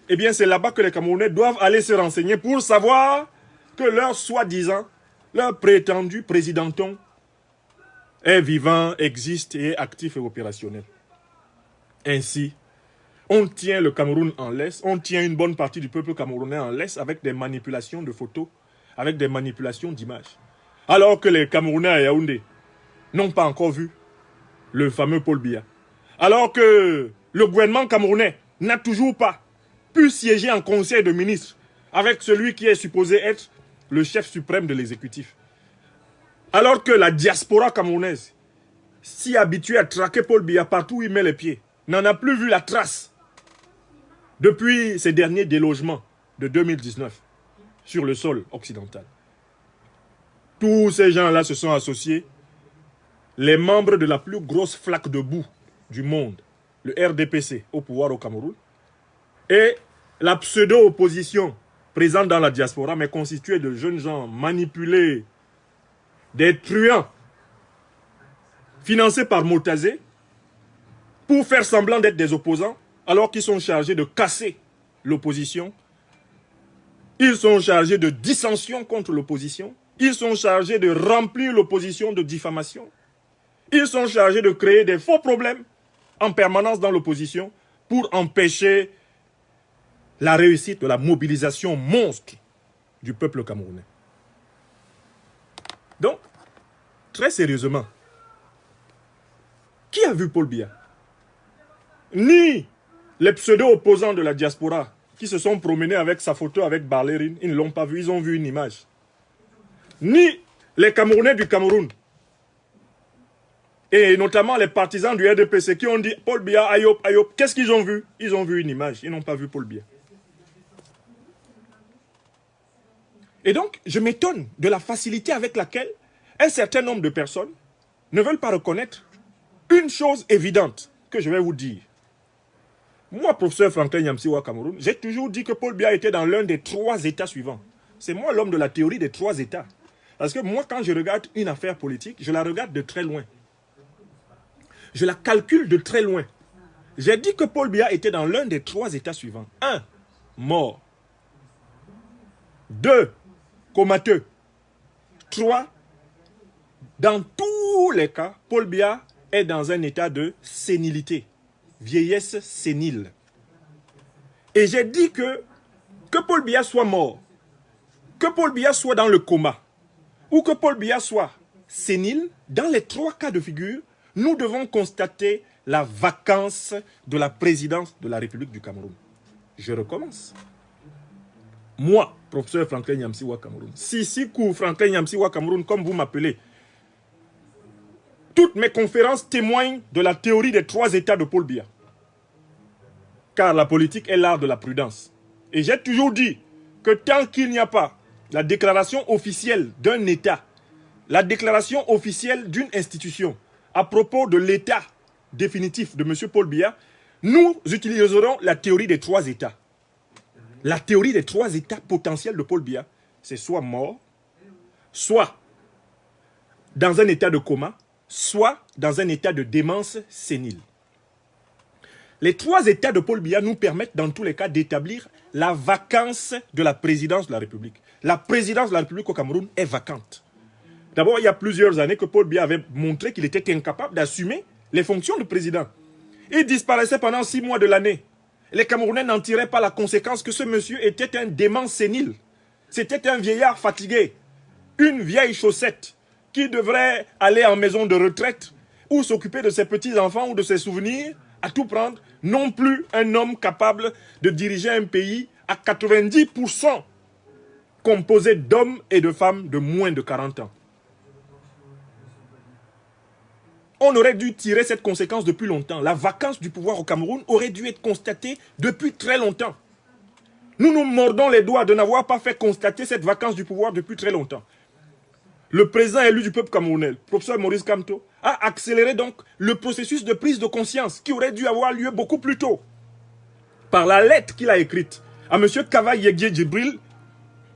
eh bien c'est là-bas que les Camerounais doivent aller se renseigner pour savoir que leur soi-disant, leur prétendu présidenton est vivant, existe et est actif et opérationnel. Ainsi, on tient le Cameroun en laisse, on tient une bonne partie du peuple camerounais en laisse avec des manipulations de photos, avec des manipulations d'images. Alors que les Camerounais à Yaoundé n'ont pas encore vu le fameux Paul Biya. Alors que le gouvernement camerounais n'a toujours pas pu siéger en conseil de ministres avec celui qui est supposé être le chef suprême de l'exécutif. Alors que la diaspora camerounaise, si habituée à traquer Paul Biya partout où il met les pieds, n'en a plus vu la trace depuis ces derniers délogements de 2019 sur le sol occidental. Tous ces gens-là se sont associés, les membres de la plus grosse flaque de boue du monde, le RDPC, au pouvoir au Cameroun, et la pseudo-opposition présente dans la diaspora, mais constituée de jeunes gens manipulés, des truands, financés par Motazé, pour faire semblant d'être des opposants, alors qu'ils sont chargés de casser l'opposition. Ils sont chargés de dissension contre l'opposition. Ils sont chargés de remplir l'opposition de diffamation. Ils sont chargés de créer des faux problèmes en permanence dans l'opposition pour empêcher la réussite de la mobilisation monstre du peuple camerounais. Donc, très sérieusement, qui a vu Paul Biya? Ni les pseudo-opposants de la diaspora qui se sont promenés avec sa photo avec Ballerine, ils ne l'ont pas vu, ils ont vu une image. Ni les Camerounais du Cameroun, et notamment les partisans du RDPC qui ont dit Paul Biya, Ayop, Ayop, qu'est-ce qu'ils ont vu? Ils ont vu une image, ils n'ont pas vu Paul Biya. Et donc, je m'étonne de la facilité avec laquelle un certain nombre de personnes ne veulent pas reconnaître une chose évidente que je vais vous dire. Moi, professeur Franklin Nyamsiwa Cameroun, j'ai toujours dit que Paul Biya était dans l'un des 3 États suivants. C'est moi l'homme de la théorie des 3 États. Parce que moi, quand je regarde une affaire politique, je la regarde de très loin. Je la calcule de très loin. J'ai dit que Paul Biya était dans l'un des 3 États suivants. 1. Mort. 2. Comateux. 3. Dans tous les cas, Paul Biya est dans un état de sénilité. Vieillesse sénile. Et j'ai dit que Paul Biya soit mort, que Paul Biya soit dans le coma, ou que Paul Biya soit sénile, dans les 3 cas de figure, nous devons constater la vacance de la présidence de la République du Cameroun. Je recommence. Moi, professeur Franklin Nyamsiwa Cameroun, Sisikou Franklin Nyamsiwa Cameroun, comme vous m'appelez, toutes mes conférences témoignent de la théorie des 3 États de Paul Biya. Car la politique est l'art de la prudence. Et j'ai toujours dit que tant qu'il n'y a pas la déclaration officielle d'un État, la déclaration officielle d'une institution à propos de l'État définitif de M. Paul Biya, nous utiliserons la théorie des 3 États. La théorie des 3 États potentiels de Paul Biya, c'est soit mort, soit dans un état de coma, soit dans un état de démence sénile. Les 3 États de Paul Biya nous permettent dans tous les cas d'établir la vacance de la présidence de la République. La présidence de la République au Cameroun est vacante. D'abord, il y a plusieurs années que Paul Biya avait montré qu'il était incapable d'assumer les fonctions de président. Il disparaissait pendant 6 mois de l'année. Les Camerounais n'en tiraient pas la conséquence que ce monsieur était un dément sénile. C'était un vieillard fatigué, une vieille chaussette qui devrait aller en maison de retraite ou s'occuper de ses petits-enfants ou de ses souvenirs, à tout prendre, non plus un homme capable de diriger un pays à 90% composé d'hommes et de femmes de moins de 40 ans. On aurait dû tirer cette conséquence depuis longtemps. La vacance du pouvoir au Cameroun aurait dû être constatée depuis très longtemps. Nous nous mordons les doigts de n'avoir pas fait constater cette vacance du pouvoir depuis très longtemps. Le président élu du peuple camerounais, professeur Maurice Kamto, a accéléré donc le processus de prise de conscience qui aurait dû avoir lieu beaucoup plus tôt. Par la lettre qu'il a écrite à M. Kava Yegye Djibril,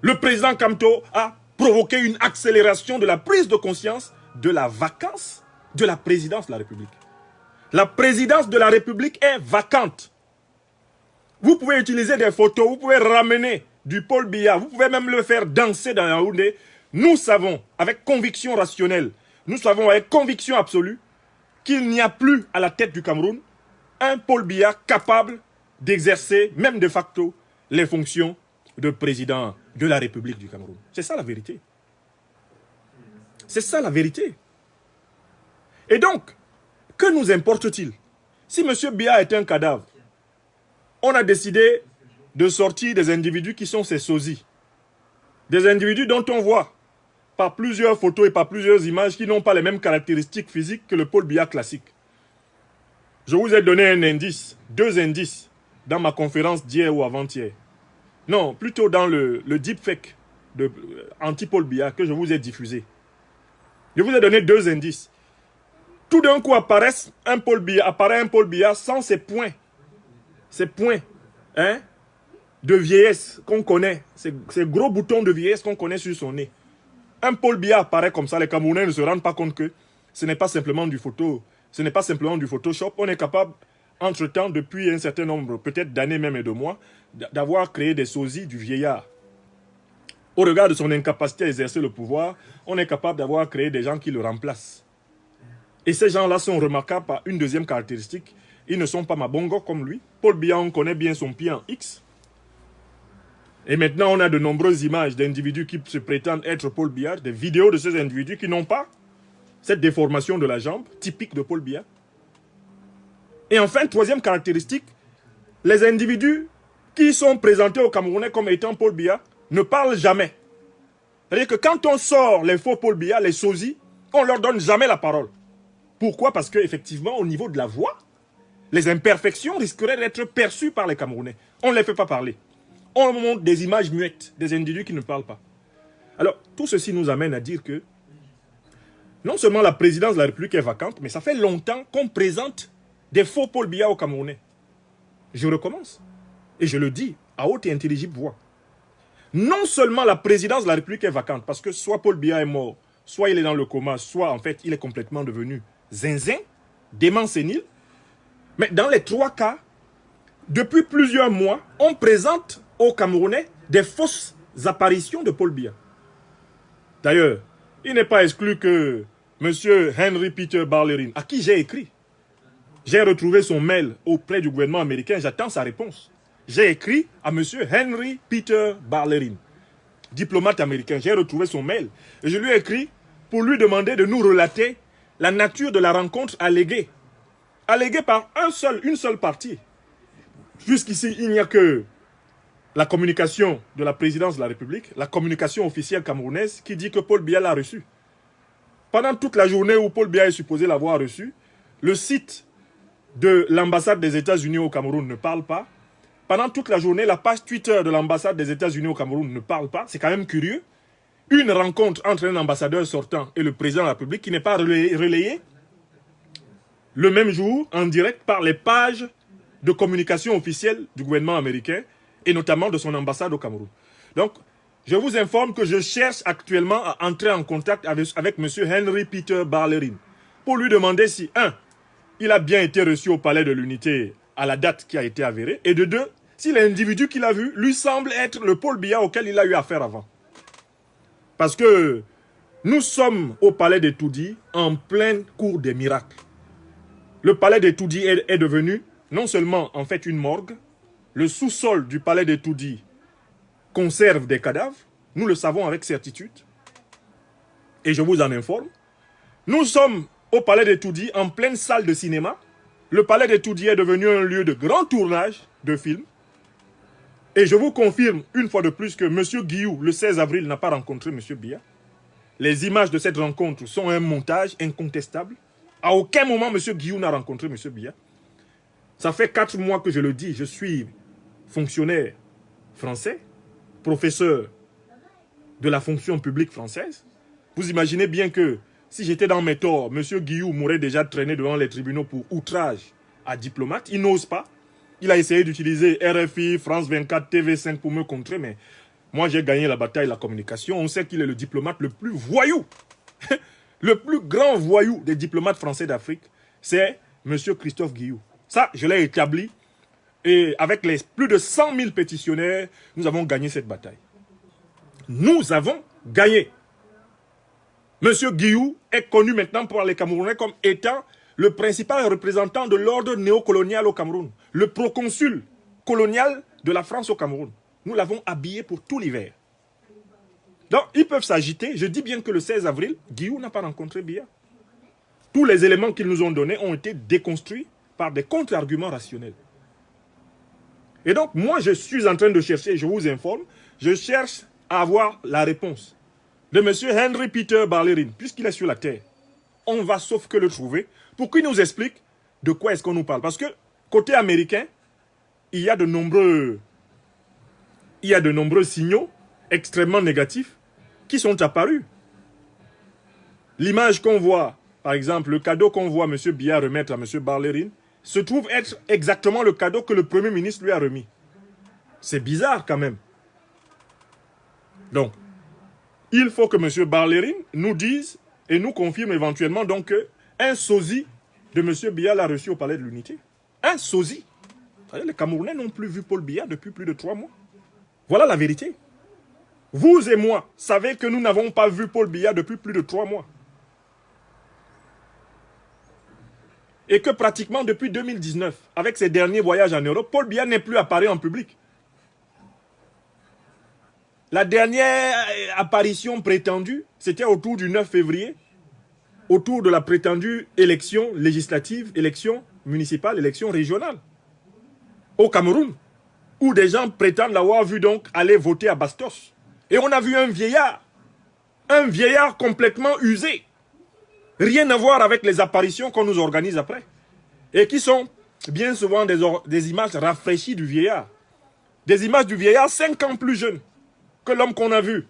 le président Kamto a provoqué une accélération de la prise de conscience de la vacance de la présidence de la République. La présidence de la République est vacante. Vous pouvez utiliser des photos, vous pouvez ramener du Paul Biya, vous pouvez même le faire danser dans Yaoundé. Nous savons, avec conviction rationnelle, nous savons avec conviction absolue, qu'il n'y a plus à la tête du Cameroun un Paul Biya capable d'exercer, même de facto, les fonctions de président de la République du Cameroun. C'est ça la vérité. C'est ça la vérité. Et donc, que nous importe-t-il? Si M. Biya est un cadavre, on a décidé de sortir des individus qui sont ses sosies. Des individus dont on voit par plusieurs photos et par plusieurs images qui n'ont pas les mêmes caractéristiques physiques que le Paul Biya classique. Je vous ai donné un indice, 2 indices, dans ma conférence d'hier ou avant-hier. Non, plutôt dans le deepfake de anti-Paul Biya que je vous ai diffusé. Je vous ai donné 2 indices. Tout d'un coup apparaît un Paul Biya sans ses points. Ces points de vieillesse qu'on connaît. Ces gros boutons de vieillesse qu'on connaît sur son nez. Un Paul Biya apparaît comme ça. Les Camerounais ne se rendent pas compte que ce n'est pas simplement du Photoshop. On est capable, entre-temps, depuis un certain nombre, peut-être d'années même et de mois, d'avoir créé des sosies du vieillard. Au regard de son incapacité à exercer le pouvoir, on est capable d'avoir créé des gens qui le remplacent. Et ces gens-là sont remarquables par une deuxième caractéristique. Ils ne sont pas mabongo comme lui. Paul Biya, on connaît bien son pied en X. Et maintenant, on a de nombreuses images d'individus qui se prétendent être Paul Biya, des vidéos de ces individus qui n'ont pas cette déformation de la jambe, typique de Paul Biya. Et enfin, troisième caractéristique, les individus qui sont présentés aux Camerounais comme étant Paul Biya ne parlent jamais. C'est-à-dire que quand on sort les faux Paul Biya, les sosies, on ne leur donne jamais la parole. Pourquoi? Parce qu'effectivement, au niveau de la voix, les imperfections risqueraient d'être perçues par les Camerounais. On ne les fait pas parler. On montre des images muettes, des individus qui ne parlent pas. Alors, tout ceci nous amène à dire que non seulement la présidence de la République est vacante, mais ça fait longtemps qu'on présente des faux Paul Biya aux Camerounais. Je recommence. Et je le dis à haute et intelligible voix. Non seulement la présidence de la République est vacante, parce que soit Paul Biya est mort, soit il est dans le coma, soit en fait il est complètement devenu zinzin, dément sénile. Mais dans les 3 cas, depuis plusieurs mois, on présente aux Camerounais des fausses apparitions de Paul Biya. D'ailleurs, il n'est pas exclu que M. Henry Peter Barlerin, à qui j'ai écrit, j'ai retrouvé son mail auprès du gouvernement américain, j'attends sa réponse. J'ai écrit à M. Henry Peter Barlerin, diplomate américain, j'ai retrouvé son mail. Et je lui ai écrit pour lui demander de nous relater la nature de la rencontre alléguée. Alléguée par une seule partie. Jusqu'ici, il n'y a que la communication de la présidence de la République, la communication officielle camerounaise qui dit que Paul Biya l'a reçu. Pendant toute la journée où Paul Biya est supposé l'avoir reçu, le site de l'ambassade des États-Unis au Cameroun ne parle pas. Pendant toute la journée, la page Twitter de l'ambassade des États-Unis au Cameroun ne parle pas. C'est quand même curieux. Une rencontre entre un ambassadeur sortant et le président de la République qui n'est pas relayée le même jour, en direct, par les pages de communication officielle du gouvernement américain et notamment de son ambassade au Cameroun. Donc, je vous informe que je cherche actuellement à entrer en contact avec M. Henry Peter Barlerin pour lui demander si, 1, il a bien été reçu au palais de l'Unité à la date qui a été avérée, et de 2, si l'individu qu'il a vu lui semble être le Paul Biya auquel il a eu affaire avant. Parce que nous sommes au palais des Toudi en pleine cour des miracles. Le palais des Toudi est devenu non seulement en fait une morgue, le sous-sol du palais des Toudi conserve des cadavres, nous le savons avec certitude, et je vous en informe. Nous sommes au palais des Toudi en pleine salle de cinéma. Le palais des Toudi est devenu un lieu de grand tournage de films. Et je vous confirme une fois de plus que M. Guillou, le 16 avril, n'a pas rencontré M. Biya. Les images de cette rencontre sont un montage incontestable. À aucun moment, M. Guillou n'a rencontré M. Biya. Ça fait 4 mois que je le dis, je suis fonctionnaire français, professeur de la fonction publique française. Vous imaginez bien que si j'étais dans mes torts, M. Guillou m'aurait déjà traîné devant les tribunaux pour outrage à diplomate. Il n'ose pas. Il a essayé d'utiliser RFI, France 24, TV5 pour me contrer, mais moi j'ai gagné la bataille de la communication. On sait qu'il est le diplomate le plus voyou, le plus grand voyou des diplomates français d'Afrique, c'est M. Christophe Guillou. Ça, je l'ai établi Et avec les plus de 100 000 pétitionnaires, nous avons gagné cette bataille. Nous avons gagné. Monsieur Guillou est connu maintenant par les Camerounais comme étant le principal représentant de l'ordre néocolonial au Cameroun. Le proconsul colonial de la France au Cameroun. Nous l'avons habillé pour tout l'hiver. Donc, ils peuvent s'agiter. Je dis bien que le 16 avril, Guillou n'a pas rencontré Biya. Tous les éléments qu'ils nous ont donnés ont été déconstruits par des contre-arguments rationnels. Et donc, moi, je suis en train de chercher, je vous informe, je cherche à avoir la réponse de M. Henry Peter Barlerin, puisqu'il est sur la terre. On va sauf que le trouver pour qu'il nous explique de quoi est-ce qu'on nous parle. Parce que, côté américain, il y a de nombreux signaux extrêmement négatifs qui sont apparus. L'image qu'on voit, par exemple, le cadeau qu'on voit M. Biya remettre à M. Barlerin, se trouve être exactement le cadeau que le Premier ministre lui a remis. C'est bizarre quand même. Donc, il faut que M. Barlerin nous dise et nous confirme éventuellement donc qu'un sosie de M. Biya l'a reçu au Palais de l'Unité. Un sosie. Les Camerounais n'ont plus vu Paul Biya depuis plus de 3 mois. Voilà la vérité. Vous et moi savez que nous n'avons pas vu Paul Biya depuis plus de 3 mois. Et que pratiquement depuis 2019, avec ses derniers voyages en Europe, Paul Biya n'est plus apparu en public. La dernière apparition prétendue, c'était autour du 9 février, autour de la prétendue élection législative, élection municipale, élection régionale, au Cameroun, où des gens prétendent l'avoir vu donc aller voter à Bastos. Et on a vu un vieillard complètement usé. Rien à voir avec les apparitions qu'on nous organise après. Et qui sont bien souvent des images rafraîchies du vieillard. Des images du vieillard 5 ans plus jeune que l'homme qu'on a vu.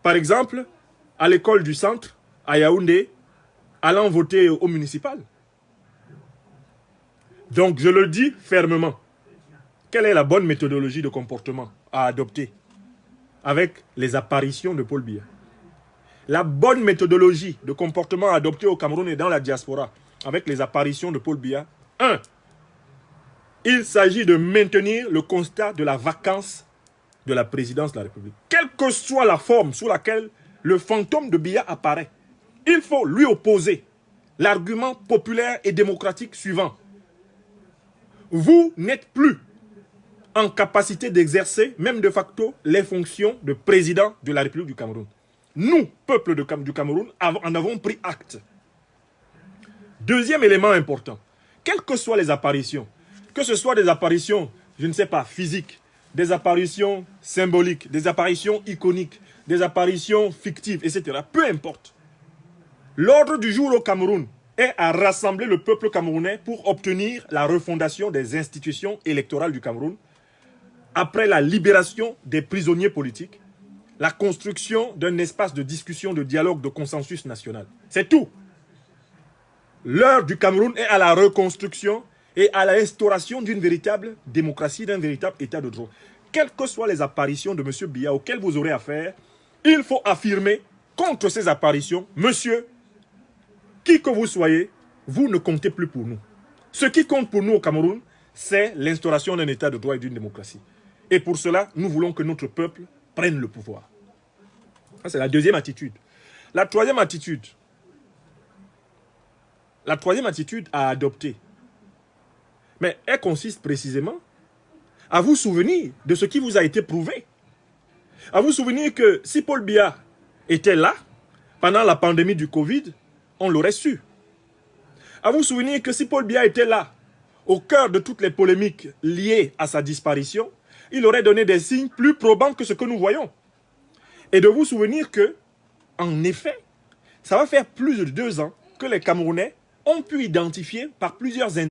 Par exemple, à l'école du centre, à Yaoundé, allant voter au municipal. Donc je le dis fermement. Quelle est la bonne méthodologie de comportement à adopter avec les apparitions de Paul Biya? La bonne méthodologie de comportement adoptée au Cameroun et dans la diaspora avec les apparitions de Paul Biya. 1. Il s'agit de maintenir le constat de la vacance de la présidence de la République. Quelle que soit la forme sous laquelle le fantôme de Biya apparaît, il faut lui opposer l'argument populaire et démocratique suivant. Vous n'êtes plus en capacité d'exercer, même de facto, les fonctions de président de la République du Cameroun. Nous, peuple du Cameroun, en avons pris acte. Deuxième élément important, quelles que soient les apparitions, que ce soit des apparitions, je ne sais pas, physiques, des apparitions symboliques, des apparitions iconiques, des apparitions fictives, etc., peu importe. L'ordre du jour au Cameroun est à rassembler le peuple camerounais pour obtenir la refondation des institutions électorales du Cameroun, après la libération des prisonniers politiques, la construction d'un espace de discussion, de dialogue, de consensus national. C'est tout. L'heure du Cameroun est à la reconstruction et à l'instauration d'une véritable démocratie, d'un véritable état de droit. Quelles que soient les apparitions de M. Biya auxquelles vous aurez affaire, il faut affirmer contre ces apparitions, monsieur, qui que vous soyez, vous ne comptez plus pour nous. Ce qui compte pour nous au Cameroun, c'est l'instauration d'un état de droit et d'une démocratie. Et pour cela, nous voulons que notre peuple prenne le pouvoir. C'est la deuxième attitude. La troisième attitude à adopter, mais elle consiste précisément à vous souvenir de ce qui vous a été prouvé. À vous souvenir que si Paul Biya était là, pendant la pandémie du Covid, on l'aurait su. À vous souvenir que si Paul Biya était là, au cœur de toutes les polémiques liées à sa disparition, il aurait donné des signes plus probants que ce que nous voyons. Et de vous souvenir que, en effet, ça va faire plus de 2 ans que les Camerounais ont pu identifier par plusieurs indices